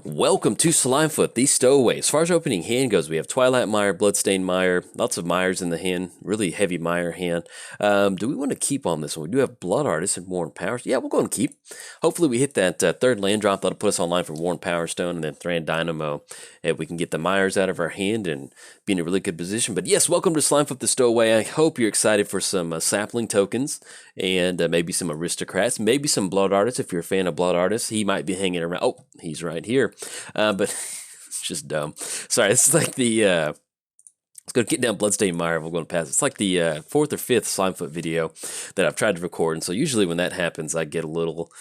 Welcome to Slimefoot, the Stowaway. As far as opening hand goes, we have Twilight Mire, Bloodstained Mire, lots of Mires in the hand, really heavy Mire hand. Do we want to keep on this one? We do have Blood Artist and Worn Powers. Yeah, we'll go and keep. Hopefully we hit that third land drop. That'll put us online for Worn Power Stone and then Thran Dynamo. If we can get the Mires out of our hand and be in a really good position. But yes, welcome to Slimefoot, the Stowaway. I hope you're excited for some sapling tokens and maybe some Aristocrats, maybe some Blood Artists if you're a fan of Blood Artists. He might be hanging around. Oh, he's right here. But it's just dumb. Sorry, this is like the let's go get down Bloodstained Mire. We're going to pass. It's like the fourth or fifth Slimefoot video that I've tried to record, and so usually when that happens, I get a little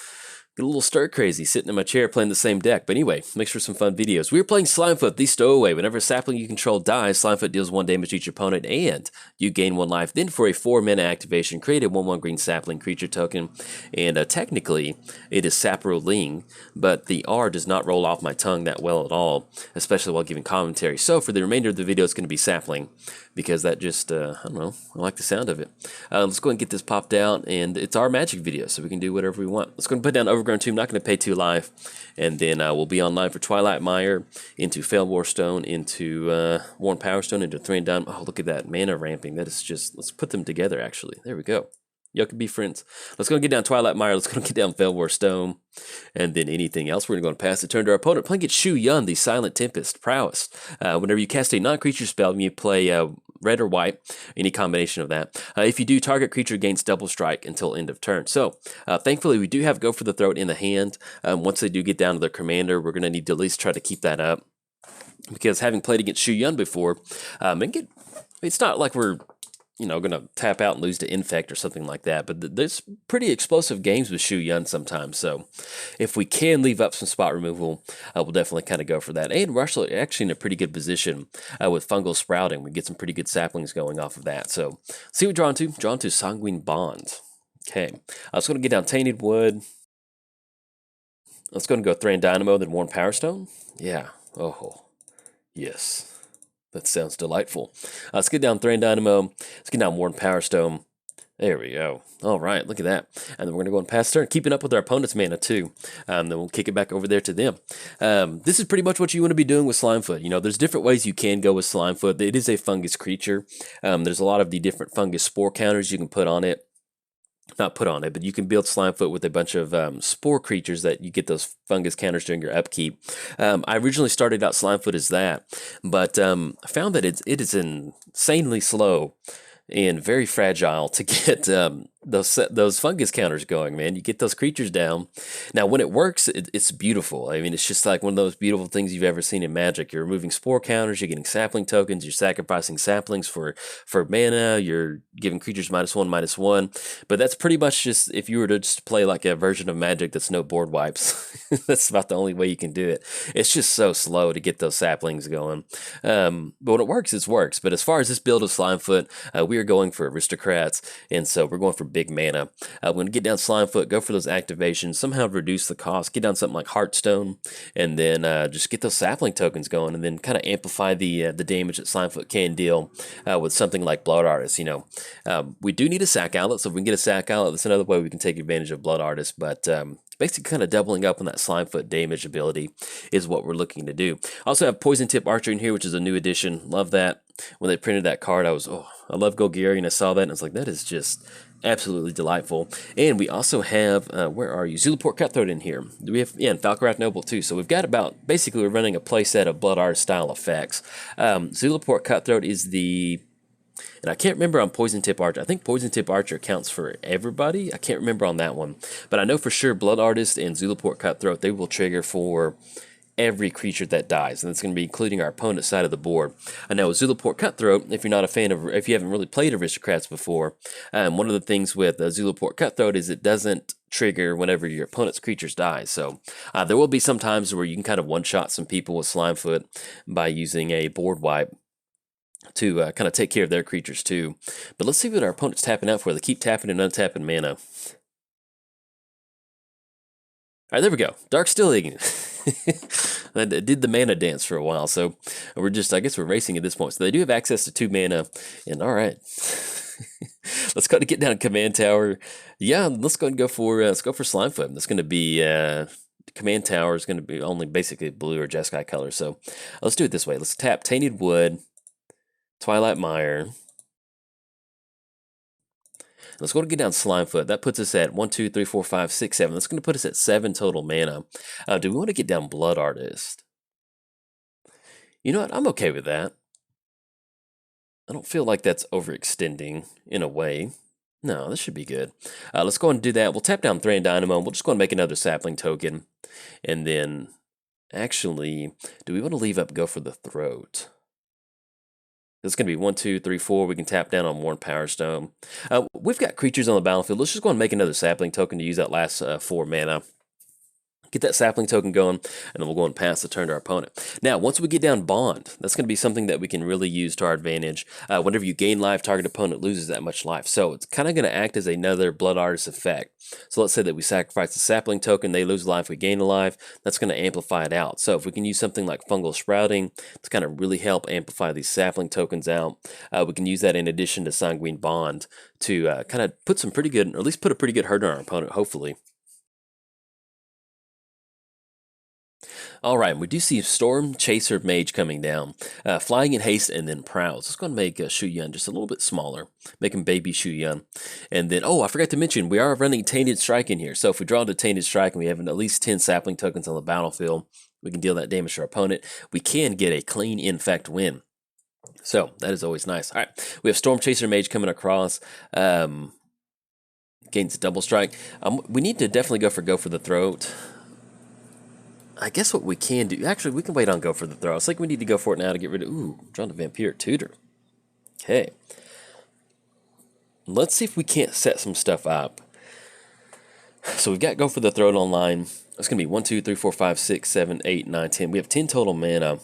stir crazy sitting in my chair playing the same deck. But anyway, makes for some fun videos. We're playing Slimefoot, the Stowaway. Whenever a sapling you control dies, Slimefoot deals 1 damage to each opponent and you gain 1 life. Then for a 4-mana activation, create a 1/1 green sapling creature token. And technically, it is Saproling, but the R does not roll off my tongue that well at all, especially while giving commentary. So for the remainder of the video, it's going to be sapling because that just, I don't know, I like the sound of it. Let's go ahead and get this popped out, and it's our magic video, so we can do whatever we want. Let's go and put down Overgrown Tomb, not going to pay 2 life, and then we'll be online for Twilight Mire, into Failwar Stone, into Worn Power Stone, into Thran Dynamo. Oh, look at that, mana ramping. That is just, let's put them together, actually. There we go. Y'all can be friends. Let's go and get down Twilight Mire. Let's go and get down Failwar Stone. And then anything else, we're going to go and pass the turn to our opponent. Playing it Shu Yun, the Silent Tempest, Prowess. Whenever you cast a non-creature spell, you play red or white, any combination of that. If you do, target creature gains double strike until end of turn. So, thankfully, we do have Go for the Throat in the hand. Once they do get down to their commander, we're going to need to at least try to keep that up. Because having played against Shu Yun before, it's not like we're going to tap out and lose to Infect or something like that. But there's pretty explosive games with Shu Yun sometimes. So if we can leave up some spot removal, we'll definitely kind of go for that. And we're actually in a pretty good position with Fungal Sprouting. We get some pretty good saplings going off of that. So see what we're drawn to. Drawn to Sanguine Bond. Okay. I was going to get down Tainted Wood. Let's go and go Thran Dynamo, then Worn Power Stone. Yeah. Oh, yes. That sounds delightful. Let's get down Thran Dynamo. Let's get down Worn Power Stone. There we go. All right, look at that. And then we're going to go and pass turn, keeping up with our opponent's mana too. Then we'll kick it back over there to them. This is pretty much what you want to be doing with Slimefoot. There's different ways you can go with Slimefoot. It is a fungus creature. There's a lot of the different fungus spore counters you can put on it. Not put on it, but you can build Slimefoot with a bunch of spore creatures that you get those fungus counters during your upkeep. I originally started out Slimefoot as that, but I found that it is insanely slow and very fragile to get those fungus counters going, man. You get those creatures down. Now, when it works, it's beautiful. I mean, it's just like one of those beautiful things you've ever seen in Magic. You're removing spore counters, you're getting sapling tokens, you're sacrificing saplings for mana, you're giving creatures -1/-1. But that's pretty much just if you were to just play like a version of Magic that's no board wipes. That's about the only way you can do it. It's just so slow to get those saplings going. But when it works, it works. But as far as this build of Slimefoot, we are going for Aristocrats, and so we're going for big mana. We're going to get down Slimefoot, go for those activations, somehow reduce the cost, get down something like Heartstone, and then just get those sapling tokens going, and then kind of amplify the damage that Slimefoot can deal with something like Blood Artist. We do need a sack outlet, so if we can get a sack outlet, that's another way we can take advantage of Blood Artist, but basically kind of doubling up on that Slimefoot damage ability is what we're looking to do. Also have Poison Tip Archer in here, which is a new addition. Love that. When they printed that card, I love Golgari, and I saw that, and I was like, that is just absolutely delightful. And we also have, where are you? Zulaport Cutthroat in here. We have, and Falcarath Noble too. So we've got basically we're running a playset of Blood Art style effects. Zulaport Cutthroat is and I can't remember on Poison Tip Archer. I think Poison Tip Archer counts for everybody. I can't remember on that one. But I know for sure Blood Artist and Zulaport Cutthroat, they will trigger for every creature that dies, and it's going to be including our opponent's side of the board. I know Zulaport Cutthroat, if you're not a fan of, if you haven't really played Aristocrats before, one of the things with Zulaport Cutthroat is it doesn't trigger whenever your opponent's creatures die. So there will be some times where you can kind of one-shot some people with Slimefoot by using a board wipe to kind of take care of their creatures too. But let's see what our opponent's tapping out for. They keep tapping and untapping mana. All right, there we go. Dark Stilling. I did the mana dance for a while, so I guess we're racing at this point. So they do have access to 2 mana, and all right. Let's go to get down Command Tower. Yeah, let's go and let's go for Slimefoot. That's going to be command tower is going to be only basically blue or Jeskai color. So let's do it this way. Let's tap Tainted Wood, Twilight Mire. Let's go to get down Slimefoot. That puts us at 1, 2, 3, 4, 5, 6, 7. That's going to put us at 7 total mana. Do we want to get down Blood Artist? You know what? I'm okay with that. I don't feel like that's overextending in a way. No, this should be good. Let's go and do that. We'll tap down Thran Dynamo. We'll just go and make another sapling token. And then, actually, do we want to leave up Go for the Throat? It's going to be 1, 2, 3, 4. We can tap down on Worn Power Stone. We've got creatures on the battlefield. Let's just go and make another sapling token to use that last 4 mana. Get that sapling token going, and then we'll go and pass the turn to our opponent. Now, once we get down Bond, that's going to be something that we can really use to our advantage. Whenever you gain life, target opponent loses that much life. So it's kind of going to act as another Blood Artist effect. So let's say that we sacrifice the sapling token, they lose life, we gain a life. That's going to amplify it out. So if we can use something like Fungal Sprouting to kind of really help amplify these sapling tokens out, we can use that in addition to Sanguine Bond to kind of put some pretty good, or at least put a pretty good hurt on our opponent, hopefully. All right, we do see Storm Chaser Mage coming down, flying in haste and then prowls. Let's go and make Shu Yun just a little bit smaller, make him baby Shu Yun. And then, oh, I forgot to mention, we are running Tainted Strike in here. So if we draw to Tainted Strike and we have at least 10 sapling tokens on the battlefield, we can deal that damage to our opponent. We can get a clean infect win. So that is always nice. All right, we have Storm Chaser Mage coming across. Gains double strike. We need to definitely go for the Throat. I guess what we can do, actually, we can wait on Go for the Throw. It's like we need to go for it now to get rid of, ooh, drawn to Vampiric Tutor. Okay. Let's see if we can't set some stuff up. So we've got Go for the Throat online. It's going to be 1, 2, 3, 4, 5, 6, 7, 8, 9, 10. We have 10 total mana,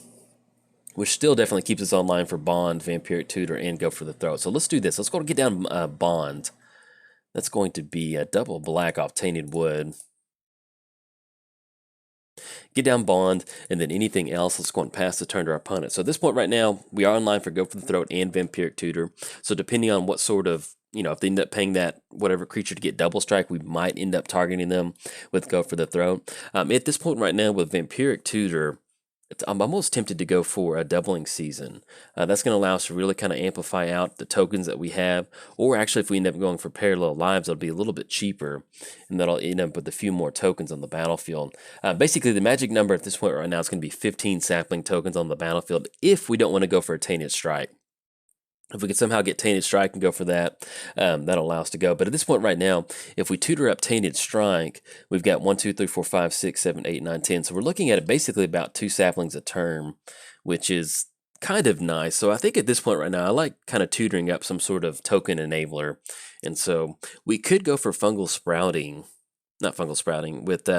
which still definitely keeps us online for Bond, Vampiric Tutor, and Go for the Throat. So let's do this. Let's go get down Bond. That's going to be a double black off Tainted Wood. Get down Bond, and then anything else, let's go and pass the turn to our opponent. So at this point right now, we are online for Go for the Throat and Vampiric Tutor. So depending on what sort of, if they end up paying that whatever creature to get double strike, we might end up targeting them with Go for the Throat. At this point right now with Vampiric Tutor, I'm almost tempted to go for a doubling season. That's going to allow us to really kind of amplify out the tokens that we have. Or actually, if we end up going for Parallel Lives, it'll be a little bit cheaper. And that'll end up with a few more tokens on the battlefield. Basically, the magic number at this point right now is going to be 15 sapling tokens on the battlefield if we don't want to go for a Tainted Strike. If we could somehow get Tainted Strike and go for that, that'll allow us to go. But at this point right now, if we tutor up Tainted Strike, we've got 1, 2, 3, 4, 5, 6, 7, 8, 9, 10. So we're looking at it basically about 2 saplings a turn, which is kind of nice. So I think at this point right now, I like kind of tutoring up some sort of token enabler. And so we could go for Fungal Sprouting, not Fungal Sprouting, with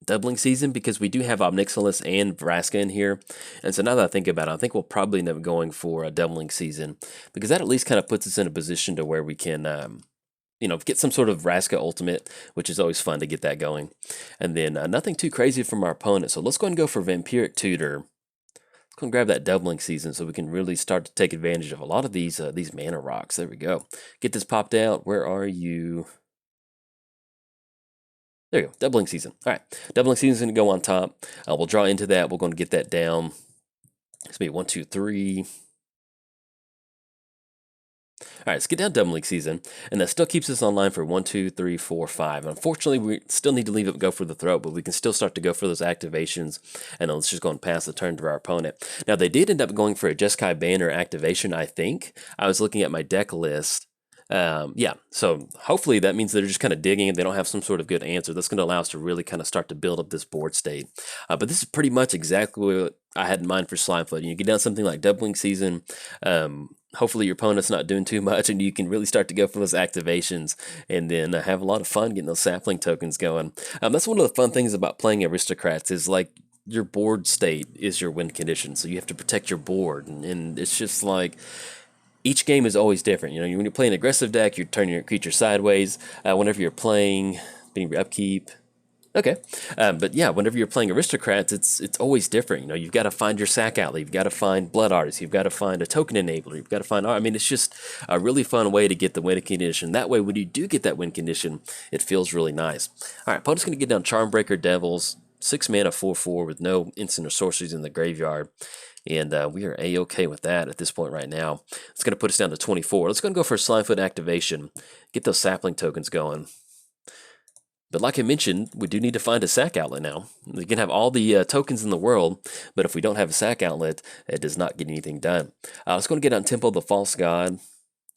doubling season, because we do have Omnixilus and Vraska in here. And so now that I think about it, I think we'll probably end up going for a doubling season, because that at least kind of puts us in a position to where we can get some sort of Vraska ultimate, which is always fun to get that going. And then nothing too crazy from our opponent. So let's go and go for Vampiric Tutor. Let's go and grab that doubling season so we can really start to take advantage of a lot of these mana rocks. There we go. Get this popped out. Where are you? There you go, doubling season. All right, doubling season is going to go on top. We'll draw into that. We're going to get that down. It's going to be 1, 2, 3. All right, let's get down doubling season. And that still keeps us online for 1, 2, 3, 4, 5. Unfortunately, we still need to leave it Go for the Throat, but we can still start to go for those activations. And then let's just go and pass the turn to our opponent. Now, they did end up going for a Jeskai Banner activation, I think. I was looking at my deck list. So hopefully that means they're just kind of digging and they don't have some sort of good answer. That's going to allow us to really kind of start to build up this board state. But this is pretty much exactly what I had in mind for Slimefoot. You get down something like doubling season. Hopefully your opponent's not doing too much and you can really start to go for those activations and then have a lot of fun getting those sapling tokens going. That's one of the fun things about playing Aristocrats is like your board state is your win condition. So you have to protect your board and it's just like, each game is always different. When you're playing an aggressive deck, you're turning your creature sideways. Whenever you're playing, being your upkeep, Okay, but yeah, whenever you're playing aristocrats, it's always different. You know, you've got to find your sack outlet, you've got to find blood artists, you've got to find a token enabler, you've got to find. I mean, it's just a really fun way to get the win condition. That way, when you do get that win condition, it feels really nice. All right, opponent's going to get down Charmbreaker Devils, 6 mana, 4/4 with no instant or sorceries in the graveyard. And we are A-okay with that at this point right now. It's going to put us down to 24. Let's go for a Slimefoot activation, get those sapling tokens going. But like I mentioned, we do need to find a sack outlet now. We can have all the tokens in the world, but if we don't have a sack outlet, it does not get anything done. Let's go and get on Temple of the False God.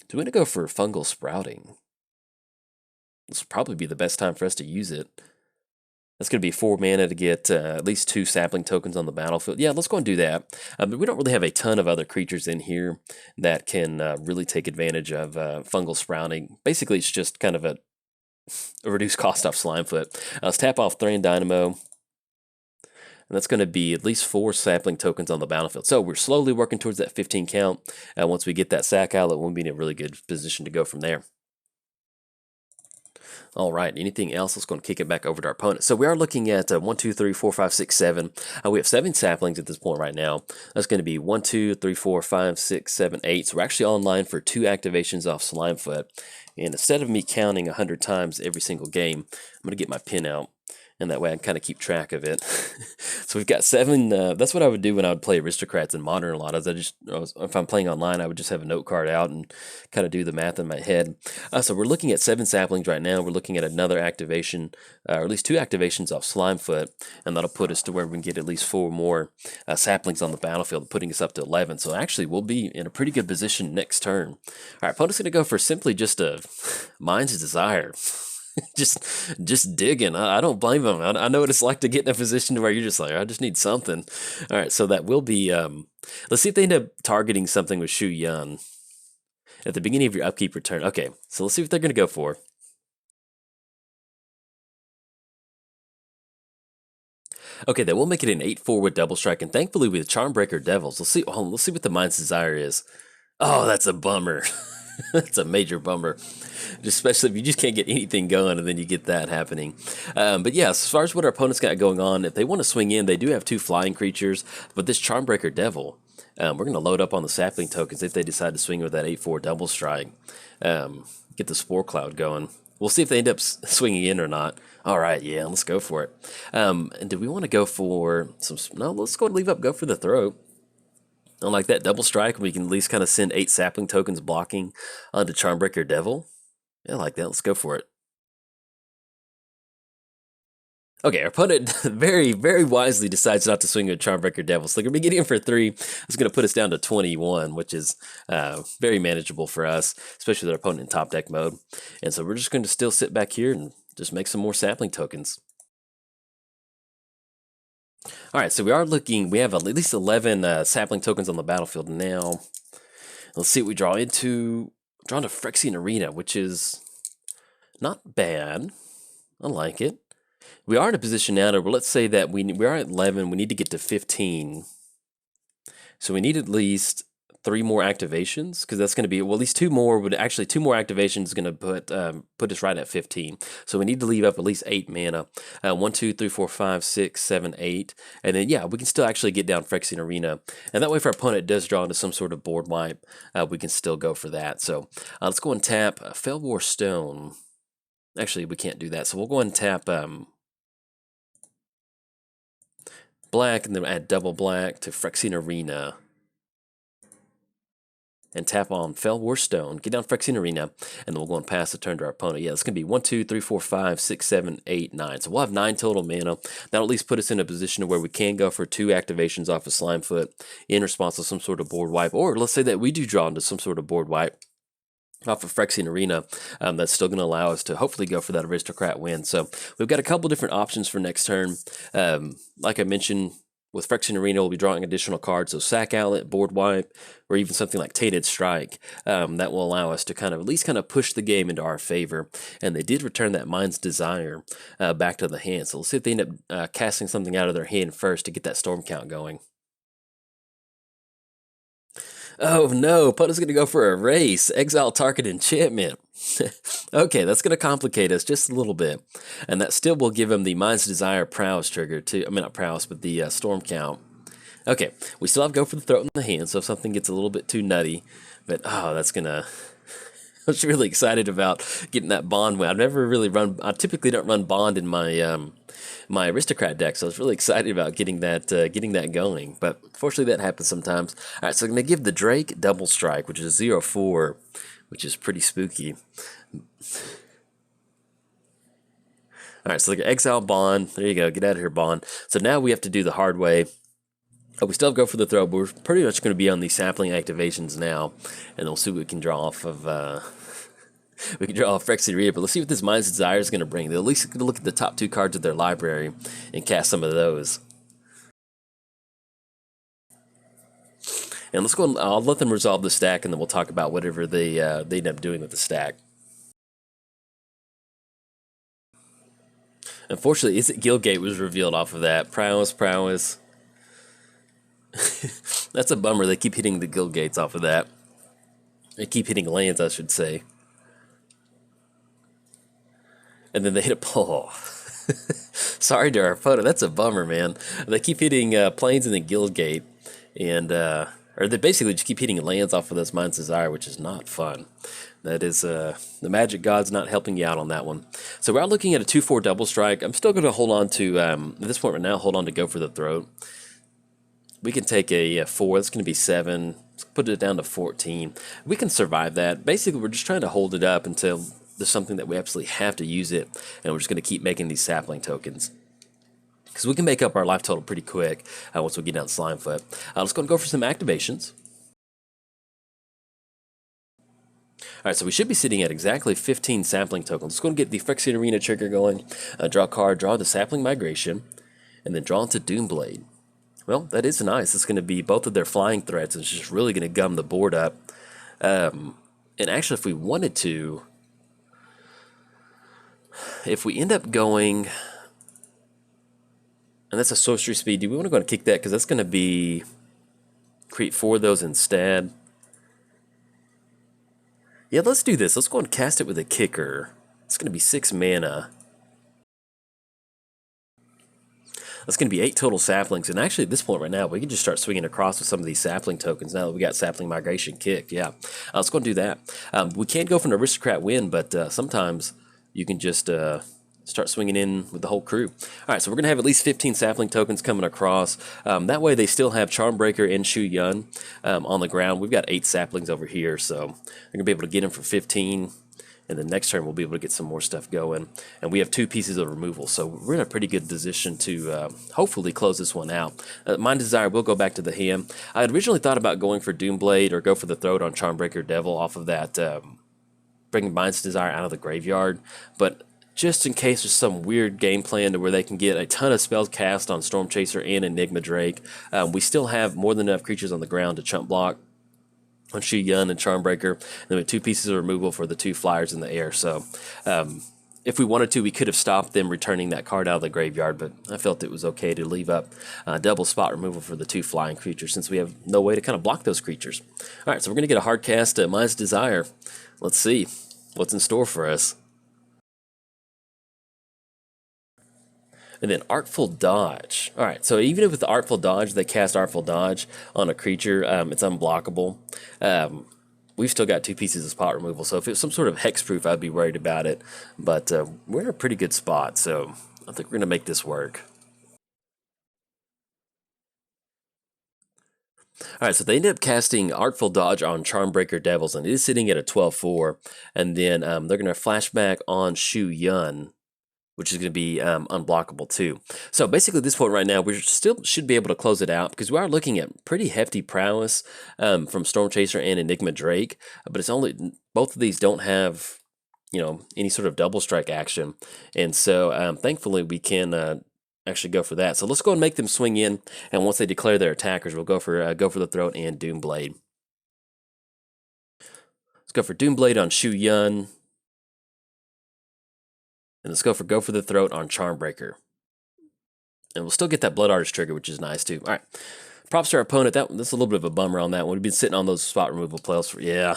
Do we want to go for Fungal Sprouting? This will probably be the best time for us to use it. That's going to be 4 mana to get at least 2 sapling tokens on the battlefield. Yeah, let's go and do that. But we don't really have a ton of other creatures in here that can really take advantage of Fungal Sprouting. Basically, it's just kind of a reduced cost off Slimefoot. Let's tap off Thran Dynamo. And that's going to be at least 4 sapling tokens on the battlefield. So we're slowly working towards that 15 count. Once we get that sack outlet, we'll be in a really good position to go from there. All right, anything else? Let's go and kick it back over to our opponent. So we are looking at 1, 2, 3, 4, 5, 6, 7. We have 7 saplings at this point right now. That's going to be 1, 2, 3, 4, 5, 6, 7, 8. So we're actually online for 2 activations off Slimefoot. And instead of me counting 100 times every single game, I'm going to get my pin out. And that way I can kind of keep track of it. So we've got 7. That's what I would do when I would play Aristocrats in Modern a lot. If I'm playing online, I would just have a note card out and kind of do the math in my head. So we're looking at 7 saplings right now. We're looking at another activation, or at least 2 activations off Slimefoot, and that'll put us to where we can get at least 4 more saplings on the battlefield, putting us up to 11. So actually, we'll be in a pretty good position next turn. All right, opponent's going to go for simply just a Mind's Desire. just digging. I don't blame them. I know what it's like to get in a position where you're just like, I just need something. All right, so that will be. Let's see if they end up targeting something with Shu Yun at the beginning of your upkeep return. Okay, so let's see what they're going to go for. Okay, that will make it an 8/4 with double strike, and thankfully with Charmbreaker Devils. Let's see. Let's see what the Mind's Desire is. Oh, that's a bummer. That's a major bummer, especially if you just can't get anything going and then you get that happening. But yeah, as far as what our opponents got going on, if they want to swing in, they do have 2 flying creatures, but this Charmbreaker Devil, we're going to load up on the sapling tokens if they decide to swing with that 8/4 double strike. Get the Spore Cloud going. We'll see if they end up swinging in or not. All right, yeah, let's go for it. And do we want to go for some? No, let's go and leave up. Go for the Throat. Unlike that double strike, we can at least kind of send 8 sapling tokens blocking onto Charmbreaker Devil. Yeah, I like that. Let's go for it. Okay, our opponent very, very wisely decides not to swing with Charmbreaker Devil. So they're going to be getting in for 3. It's going to put us down to 21, which is very manageable for us, especially with our opponent in top deck mode. And so we're just going to still sit back here and just make some more sapling tokens. All right, so we have at least 11 sapling tokens on the battlefield now. Let's see what we draw into. Drawn to Phyrexian Arena, which is not bad. I like it. We are in a position now to, let's say that we are at 11, we need to get to 15. So we need at least 3 more activations, because that's going to be, well, at least 2 more, but actually 2 more activations is going to put us right at 15. So we need to leave up at least 8 mana. 1, 2, 3, 4, 5, 6, 7, 8. And then, yeah, we can still actually get down Phyrexian Arena. And that way, if our opponent does draw into some sort of board wipe, we can still go for that. So let's go and tap Felwar Stone. Actually, we can't do that. So we'll go and tap black, and then add double black to Phyrexian Arena. And tap on Felwar Stone, get down Phyrexian Arena, and then we'll go and pass the turn to our opponent. Yeah, it's going to be 1, 2, 3, 4, 5, 6, 7, 8, 9. So we'll have 9 total mana. That'll at least put us in a position where we can go for 2 activations off of Slimefoot in response to some sort of board wipe. Or let's say that we do draw into some sort of board wipe off of Phyrexian Arena. That's still going to allow us to hopefully go for that Aristocrat win. So we've got a couple different options for next turn. Like I mentioned, with Phyrexian Arena, we'll be drawing additional cards, so Sack Outlet, Board Wipe, or even something like Tainted Strike. That will allow us to at least push the game into our favor. And they did return that Mind's Desire back to the hand. So let's see if they end up casting something out of their hand first to get that Storm count going. Oh no, opponent's gonna go for a race. Exile target enchantment. Okay, that's gonna complicate us just a little bit. And that still will give him the Mind's Desire prowess trigger too. I mean not prowess, but the storm count. Okay, we still have go for the throat in the hand, so if something gets a little bit too nutty, but oh, that's gonna. I was really excited about getting that bond win. I've never really run. I typically don't run bond in my my aristocrat deck, so I was really excited about getting that going. But fortunately, that happens sometimes. All right, so I'm gonna give the Drake double strike, which is a 0/4, which is pretty spooky. All right, so like exile bond. There you go. Get out of here, bond. So now we have to do the hard way. We still go for the throw, but we're pretty much going to be on the sapling activations now, and we'll see what we can draw off of. We can draw off Phyrexian, but let's see what this Mind's Desire is going to bring. They're at least going to look at the top 2 cards of their library and cast some of those. And let's go. I'll let them resolve the stack, and then we'll talk about whatever they end up doing with the stack. Unfortunately, Is It Guildgate was revealed off of that. Prowess. That's a bummer. They keep hitting the guild gates off of that. They keep hitting lands, I should say. And then they hit a pole. Sorry to our opponent. That's a bummer, man. They keep hitting planes in the guild gate, and or they basically just keep hitting lands off of this Mind's Desire, which is not fun. That is the Magic God's not helping you out on that one. So we're looking at a 2/4 double strike. I'm still going to hold on to at this point right now. Hold on to go for the throat. We can take a 4. That's going to be 7. Let's put it down to 14. We can survive that. Basically, we're just trying to hold it up until there's something that we absolutely have to use it, and we're just going to keep making these sapling tokens. Because we can make up our life total pretty quick once we get down Slimefoot. Let's go for some activations. Alright, so we should be sitting at exactly 15 sapling tokens. Let's go and get the Phyrexian Arena trigger going. Draw a card, draw the Sapling Migration, and then draw into Doomblade. Well, that is nice. It's going to be both of their flying threats, and it's just really going to gum the board up. And actually, if we wanted to, if we end up going, and that's a sorcery speed, do we want to go and kick that? Because that's going to be create 4 of those instead. Yeah, let's do this. Let's go and cast it with a kicker. It's going to be 6 mana. That's going to be 8 total saplings, and actually at this point right now, we can just start swinging across with some of these sapling tokens now that we got Sapling Migration kicked. Yeah, let's go and do that. We can go for an Aristocrat win, but sometimes you can just start swinging in with the whole crew. All right, so we're going to have at least 15 sapling tokens coming across. That way they still have Charmbreaker and Shu Yun on the ground. We've got 8 saplings over here, so they're going to be able to get them for 15. And then next turn we'll be able to get some more stuff going. And we have 2 pieces of removal, so we're in a pretty good position to hopefully close this one out. Mind's Desire will go back to the hand. I had originally thought about going for Doomblade or go for the throat on Charmbreaker Devil off of that, bringing Mind's Desire out of the graveyard. But just in case there's some weird game plan to where they can get a ton of spells cast on Storm Chaser and Enigma Drake, we still have more than enough creatures on the ground to chump block on Shu Yun and Charmbreaker, and then with 2 pieces of removal for the 2 flyers in the air. So if we wanted to, we could have stopped them returning that card out of the graveyard, but I felt it was okay to leave up double spot removal for the 2 flying creatures since we have no way to kind of block those creatures. All right, so we're going to get a hard cast at Mind's Desire. Let's see what's in store for us. And then Artful Dodge. All right, so even with the Artful Dodge, they cast Artful Dodge on a creature, it's unblockable. We've still got 2 pieces of spot removal, so if it was some sort of hexproof, I'd be worried about it. But we're in a pretty good spot, so I think we're going to make this work. All right, so they ended up casting Artful Dodge on Charmbreaker Devils, and it is sitting at a 12/4. And then they're going to flashback on Shu Yun, which is going to be unblockable too. So basically at this point right now, we still should be able to close it out because we are looking at pretty hefty prowess from Storm Chaser and Enigma Drake, but it's only, both of these don't have, you know, any sort of double strike action. And so thankfully we can actually go for that. So let's go and make them swing in, and once they declare their attackers, we'll go for the throat and Doomblade. Let's go for Doomblade on Shu Yun. And let's go for the throat on Charmbreaker. And we'll still get that Blood Artist trigger, which is nice too. All right. Props to our opponent. That's a little bit of a bummer on that one. We've been sitting on those spot removal plays for, yeah.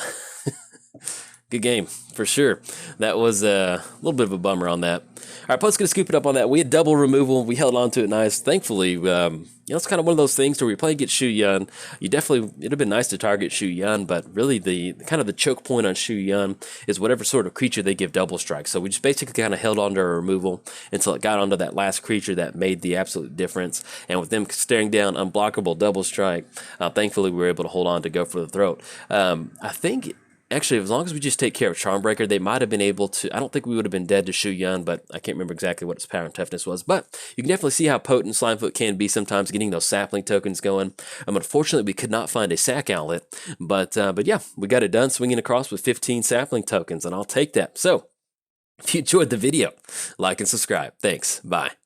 Good game, for sure. That was a little bit of a bummer on that. All right, Plus going to scoop it up on that. We had double removal. We held on to it nice. Thankfully, it's kind of one of those things where we play against Shu Yun. It'd have been nice to target Shu Yun, but really the kind of the choke point on Shu Yun is whatever sort of creature they give double strike. So we just basically kind of held on to our removal until it got onto that last creature that made the absolute difference. And with them staring down unblockable double strike, thankfully we were able to hold on to go for the throat. I think... Actually, as long as we just take care of Charmbreaker, they might have been able to... I don't think we would have been dead to Shu Yun, but I can't remember exactly what its power and toughness was. But you can definitely see how potent Slimefoot can be sometimes, getting those sapling tokens going. Unfortunately, we could not find a sack outlet. But yeah, we got it done, swinging across with 15 sapling tokens, and I'll take that. So, if you enjoyed the video, like and subscribe. Thanks. Bye.